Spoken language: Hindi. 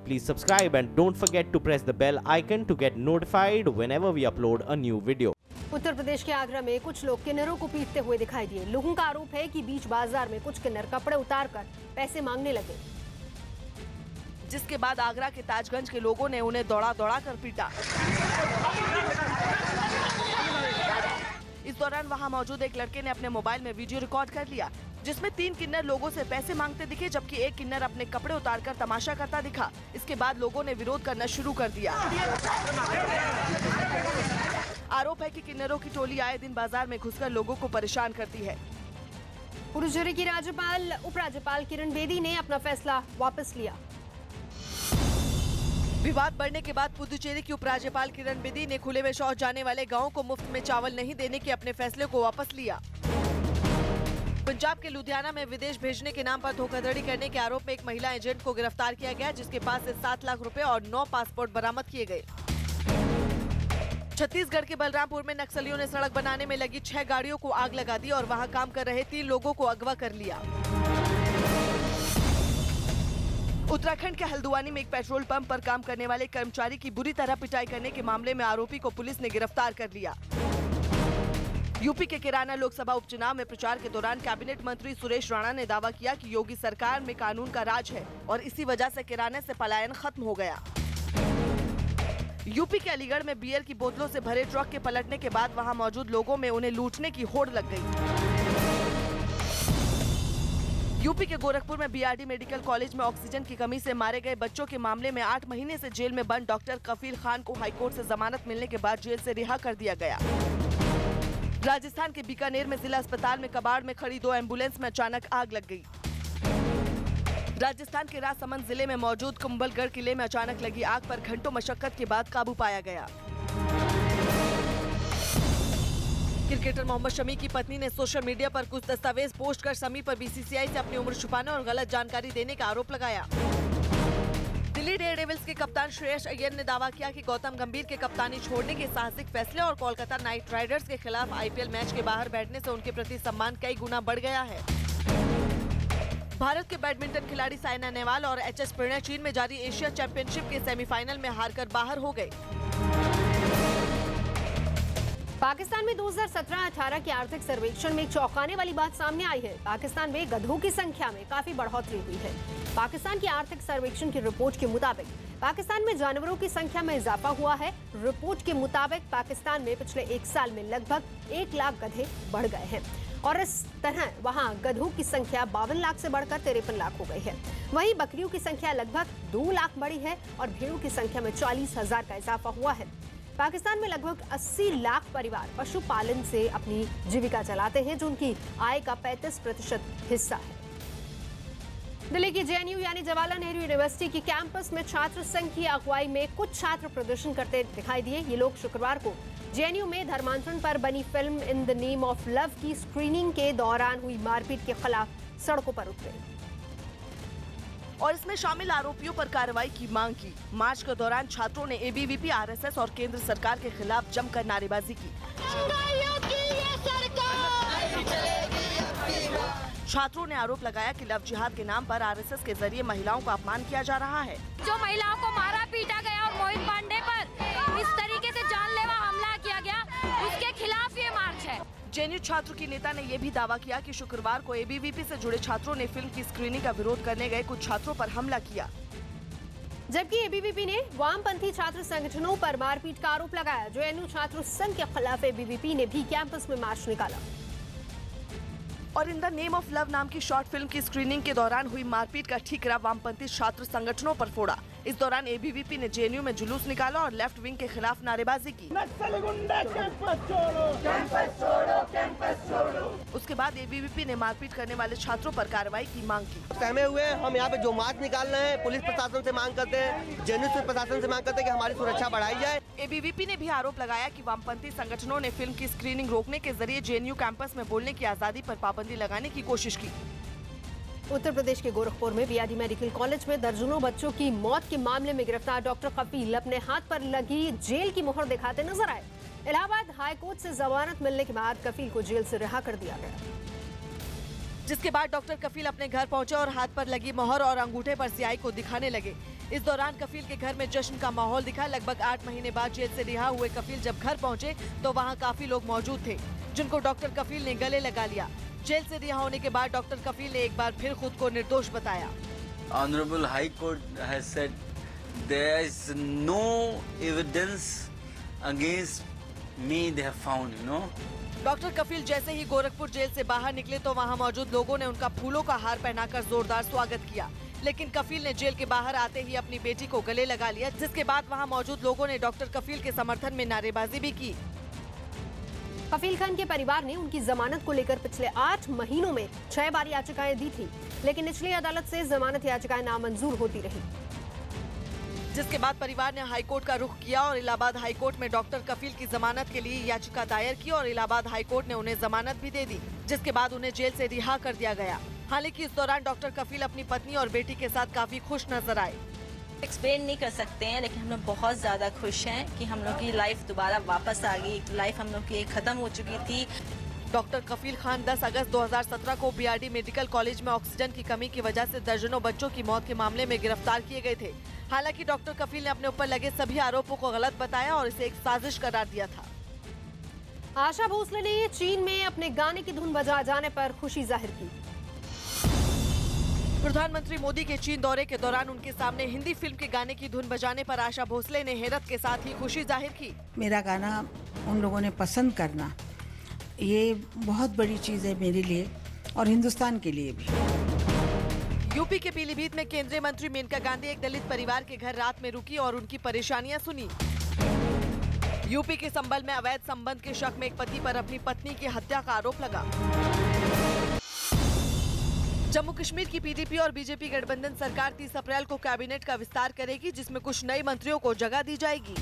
Please subscribe and don't forget to press the bell icon to get notified whenever we upload a new video. Uttar Pradesh के आगरा में कुछ लोग किन्नरों को पीटते हुए दिखाई दिए। लोगों का आरोप है कि बीच बाजार में कुछ किन्नर कपड़े उतारकर पैसे मांगने लगे, जिसके बाद आगरा के ताजगंज के लोगों ने उन्हें दौड़ा कर पीटा। इस दौरान वहां मौजूद एक लड़के ने अपने मोबाइल में वीडियो रिकॉर्ड कर लिया, जिसमें 3 किन्नर लोगों से पैसे मांगते दिखे, जबकि एक किन्नर अपने कपड़े उतारकर तमाशा करता दिखा। इसके बाद लोगों ने विरोध करना शुरू कर दिया। आरोप है कि किन्नरों की टोली आए दिन बाजार में घुसकर लोगों को परेशान करती है। पुडुचेरी की राज्यपाल उपराज्यपाल किरण बेदी ने अपना फैसला वापस लिया। विवाद बढ़ने के बाद पुडुचेरी की उपराज्यपाल किरण बेदी ने खुले में शौच जाने वाले गांवों को मुफ्त में चावल नहीं देने के अपने फैसले को वापस लिया। पंजाब के लुधियाना में विदेश भेजने के नाम पर धोखाधड़ी करने के आरोप में एक महिला एजेंट को गिरफ्तार किया गया, जिसके पास से 7 लाख रुपए और 9 पासपोर्ट बरामद किए गए। छत्तीसगढ़ के बलरामपुर में नक्सलियों ने सड़क बनाने में लगी 6 गाड़ियों को आग लगा दी और वहां काम कर रहे 3 लोगों को अगवा कर लिया। उत्तराखंड के हल्द्वानी में एक पेट्रोल पंप पर काम करने वाले कर्मचारी की बुरी तरह पिटाई करने के मामले में आरोपी को पुलिस ने गिरफ्तार कर लिया। यूपी के किराना लोकसभा उपचुनाव में प्रचार के दौरान कैबिनेट मंत्री सुरेश राणा ने दावा किया कि योगी सरकार में कानून का राज है और इसी वजह से किराने से पलायन खत्म हो गया। यूपी के अलीगढ़ में बियर की बोतलों से भरे ट्रक के पलटने के बाद वहां मौजूद लोगों में उन्हें लूटने की होड़ लग गई। यूपी के गोरखपुर में बीआरडी मेडिकल कॉलेज में ऑक्सीजन की कमी से मारे गए बच्चों के मामले में 8 महीने से जेल में बंद डॉक्टर कफील खान को हाईकोर्ट से जमानत मिलने के बाद जेल से रिहा कर दिया गया। राजस्थान के बीकानेर में जिला अस्पताल में कबाड़ में खड़ी 2 एम्बुलेंस में अचानक आग लग गई। राजस्थान के राजसमंद जिले में मौजूद कुंभलगढ़ किले में अचानक लगी आग पर घंटों मशक्कत के बाद काबू पाया गया। क्रिकेटर मोहम्मद शमी की पत्नी ने सोशल मीडिया पर कुछ दस्तावेज पोस्ट कर शमी पर बीसीसीआई से अपनी उम्र छुपाने और गलत जानकारी देने का आरोप लगाया। दिल्ली डेयरडेविल्स के कप्तान श्रेयस अय्यर ने दावा किया कि गौतम गंभीर के कप्तानी छोड़ने के साहसिक फैसले और कोलकाता नाइट राइडर्स के खिलाफ आईपीएल मैच के बाहर बैठने से उनके प्रति सम्मान कई गुना बढ़ गया है। भारत के बैडमिंटन खिलाड़ी साइना नेहवाल और एचएस प्रणय चीन में जारी एशिया चैंपियनशिप के सेमीफाइनल में हारकर बाहर हो गए। पाकिस्तान में 2017-18 के आर्थिक सर्वेक्षण में एक चौंकाने वाली बात सामने आई है। पाकिस्तान में गधों की संख्या में काफी बढ़ोतरी हुई है। पाकिस्तान की आर्थिक सर्वेक्षण की रिपोर्ट के मुताबिक पाकिस्तान में जानवरों की संख्या में इजाफा हुआ है। रिपोर्ट के मुताबिक पाकिस्तान में पिछले 1 साल में लगभग 1 लाख गधे बढ़ गए हैं और इस तरह वहां गधों की संख्या 52 लाख से बढ़कर 53 लाख हो गई है। वहीं बकरियों की संख्या लगभग 2 लाख बढ़ी है और भेड़ों की संख्या में 40,000 का इजाफा हुआ है। पाकिस्तान में लगभग 80 लाख परिवार पशुपालन से अपनी जीविका चलाते हैं, जो उनकी आय का 35% हिस्सा है। दिल्ली की जेएनयू यानी जवाहरलाल नेहरू यूनिवर्सिटी की कैंपस में छात्र संघ की अगुवाई में कुछ छात्र प्रदर्शन करते दिखाई दिए। ये लोग शुक्रवार को जेएनयू में धर्मांतरण पर बनी film in the name of love की स्क्रीनिंग के दौरान हुई मारपीट के खिलाफ सड़कों पर उतरे और इसमें शामिल आरोपियों पर कार्रवाई की मांग की। मार्च के दौरान छात्रों ने एबीवीपी, आरएसएस और केंद्र सरकार के खिलाफ जमकर नारेबाजी की। छात्रों ने आरोप लगाया कि लव जिहाद के नाम पर आरएसएस के जरिए महिलाओं का अपमान किया जा रहा है। जो महिलाओं को मारा पीटा गया और मोहित पांडे पर इस तरीके से जानलेवा हमला किया गया, उसके खिलाफ ये मार्च है। जेएनयू छात्र की नेता ने यह भी दावा किया कि शुक्रवार को एबीवीपी से जुड़े छात्रों ने फिल्म की स्क्रीनिंग का विरोध करने गए कुछ छात्रों पर हमला किया, जबकि एबीवीपी ने वामपंथी छात्र संगठनों पर मारपीट का आरोप लगाया। जेएनयू छात्र संघ के खिलाफ एबीवीपी ने भी कैंपस में मार्च निकाला और in the name of love नाम की शॉर्ट फिल्म की स्क्रीनिंग के दौरान हुई मारपीट का ठीकरा वामपंथी छात्र संगठनों पर फोड़ा। इस दौरान एबीवीपी ने जेएनयू में जुलूस निकाला और लेफ्ट विंग के खिलाफ नारेबाजी की। उसके बाद एबीवीपी ने मारपीट करने वाले छात्रों पर कार्रवाई की मांग की। सहमे हुए हम यहाँ पे जो मार्च निकाल रहे हैं, पुलिस प्रशासन से मांग करते हैं, जेएनयू प्रशासन से मांग करते हैं कि हमारी सुरक्षा बढ़ाई जाए। एबीवीपी ने भी आरोप लगाया कि वामपंथी संगठनों ने फिल्म की स्क्रीनिंग रोकने के जरिए जेएनयू कैंपस में बोलने की आजादी पर पाबंदी लगाने की कोशिश की। उत्तर प्रदेश के गोरखपुर में बीआरडी मेडिकल कॉलेज में दर्जनों बच्चों की मौत के मामले में गिरफ्तार डॉक्टर कफील अपने हाथ पर लगी जेल की मोहर दिखाते नजर आए। इलाहाबाद हाईकोर्ट से जमानत मिलने के बाद कफील को जेल से रिहा कर दिया गया, जिसके बाद डॉक्टर कफील अपने घर पहुंचे और हाथ पर लगी मोहर और अंगूठे पर स्याही को दिखाने लगे। इस दौरान कफील के घर में जश्न का माहौल दिखा। लगभग 8 महीने बाद जेल से रिहा हुए कफील जब घर पहुंचे तो वहां काफी लोग मौजूद थे, जिनको डॉक्टर कफील ने गले लगा लिया। जेल से रिहा होने के बाद डॉक्टर कफील ने एक बार फिर खुद को निर्दोष बताया। Honorable High Court has said there is no evidence against me they have found, you know. Doctor Kafeel जैसे ही गोरखपुर जेल से बाहर निकले तो वहां मौजूद लोगों ने उनका फूलों का हार पहनाकर जोरदार स्वागत किया। लेकिन कफील ने जेल के बाहर आते ही अपनी बेटी को गले लगा लिया, जिसके बाद वहां मौजूद लोगों ने डॉक्टर कफील के समर्थन में नारेबाजी भी की। कफील खान के परिवार ने उनकी जमानत को लेकर पिछले 8 महीनों में 6 बार याचिकाएं दी थी, लेकिन निचली अदालत से जमानत याचिकाएं नामंजूर होती रही, जिसके बाद परिवार ने हाईकोर्ट का रुख किया और इलाहाबाद हाईकोर्ट में डॉक्टर कफील की जमानत के लिए याचिका दायर की और इलाहाबाद हाईकोर्ट ने उन्हें जमानत भी दे दी, जिसके बाद उन्हें जेल से रिहा कर दिया गया। हालांकि इस दौरान डॉक्टर कफील अपनी पत्नी और बेटी के साथ काफी खुश नजर आए। एक्सप्लेन नहीं कर सकते हैं, लेकिन हम लोग बहुत ज़्यादा खुश हैं कि हम लोग की लाइफ दोबारा वापस आ गई। लाइफ हम लोग की खत्म हो चुकी थी। डॉक्टर कफील खान 10 अगस्त 2017 को बीआरडी मेडिकल कॉलेज में ऑक्सीजन की कमी की वजह से दर्जनों बच्चों की मौत के मामले में गिरफ्तार किए गए थे। हालांकि डॉक्टर कफील ने अपने ऊपर लगे सभी आरोपों को गलत बताया और इसे एक साजिश करार दिया था। आशा भोसले ने चीन में अपने गाने की धुन बजा जाने पर खुशी जाहिर की। प्रधानमंत्री मोदी के चीन दौरे के दौरान उनके सामने हिंदी फिल्म के गाने की धुन बजाने पर आशा भोसले ने हैरत के साथ ही खुशी जाहिर की। मेरा गाना उन लोगों ने पसंद करना, ये बहुत बड़ी चीज़ है मेरे लिए और हिंदुस्तान के लिए भी। यूपी के पीलीभीत में केंद्रीय मंत्री मेनका गांधी एक दलित परिवार के घर रात में रुकी और उनकी परेशानियां सुनी। यूपी के संभल में अवैध संबंध के शक में एक पति पर अपनी पत्नी की हत्या का आरोप लगा। जम्मू कश्मीर की पीडीपी और बीजेपी गठबंधन सरकार 30 अप्रैल को कैबिनेट का विस्तार करेगी, जिसमें कुछ नए मंत्रियों को जगह दी जाएगी।